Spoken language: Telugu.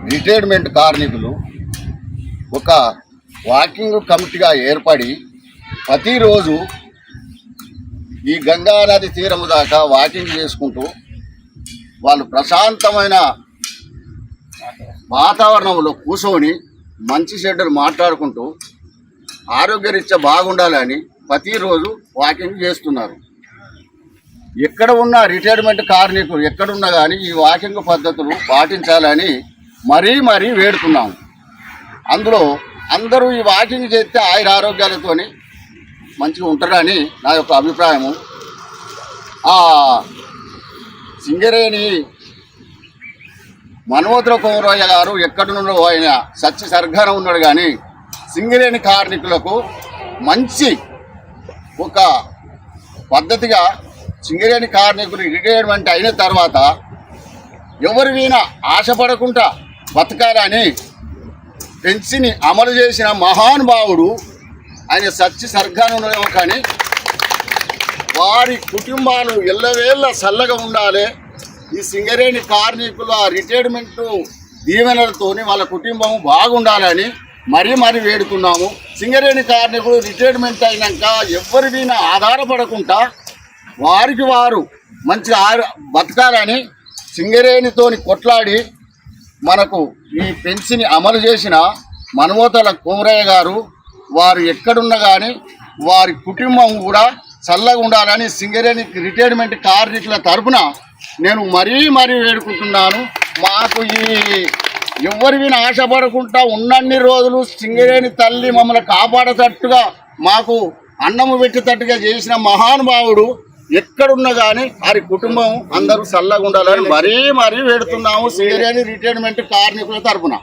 రిటైర్మెంట్ కార్మికులు ఒక వాకింగ్ కమిటీగా ఏర్పడి ప్రతిరోజు ఈ గంగా నది తీరము దాకా వాకింగ్ చేసుకుంటూ వాళ్ళు ప్రశాంతమైన వాతావరణంలో కూర్చొని మంచి చెడ్డలు మాట్లాడుకుంటూ ఆరోగ్యరీత్యా బాగుండాలని ప్రతిరోజు వాకింగ్ చేస్తున్నారు. ఎక్కడ ఉన్న రిటైర్మెంట్ కార్మికులు ఎక్కడున్నా కానీ ఈ వాకింగ్ పద్ధతులు పాటించాలని మరీ వేడుతున్నాము. అందులో అందరూ ఈ వాకింగ్ చేస్తే ఆయుర ఆరోగ్యాలతో మంచిగా ఉంటారని నా యొక్క అభిప్రాయము. సింగరేణి మనోద్ర కుమరయ్య గారు ఎక్కడున్నో ఆయన సత్య సర్గాన ఉన్నాడు. కానీ సింగరేణి కార్మికులకు మంచి ఒక పద్ధతిగా సింగరేణి కార్మికులు రిటైర్మెంట్ అయిన తర్వాత ఎవరి మీద ఆశపడకుండా బతకాలని పెన్షన్ అమలు చేసిన మహానుభావుడు ఆయన సత్య సర్గాన ఉన్నదేమో, కానీ వారి కుటుంబాలు ఎల్లవేళ్ళ చల్లగా ఉండాలి. ఈ సింగరేణి కార్మికుల రిటైర్మెంట్ దీవెనలతో వాళ్ళ కుటుంబం బాగుండాలని మరీ వేడుతున్నాము. సింగరేణి కార్మికులు రిటైర్మెంట్ అయినాక ఎవరి మీద ఆధారపడకుండా వారికి వారు మంచి బతకాలని సింగరేణితోని కొట్లాడి మనకు ఈ పెన్షన్ అమలు చేసిన మనమోతల కుమరయ్య గారు వారు ఎక్కడున్నా కానీ వారి కుటుంబం కూడా చల్లగా ఉండాలని సింగరేణి రిటైర్మెంట్ కార్మికుల తరఫున నేను మరీ వేడుకుంటున్నాను. మాకు ఈ ఎవరి మీద ఆశపడకుండా ఉన్నన్ని రోజులు సింగరేణి తల్లి మమ్మల్ని కాపాడేటట్టుగా మాకు అన్నము పెట్టేటట్టుగా చేసిన మహానుభావుడు ఎక్కడున్నా కానీ వారి కుటుంబం అందరూ చల్లగా ఉండాలని మరీ వేడుతున్నాము సింగరేణి రిటైర్మెంట్ కార్మికుల తరఫున.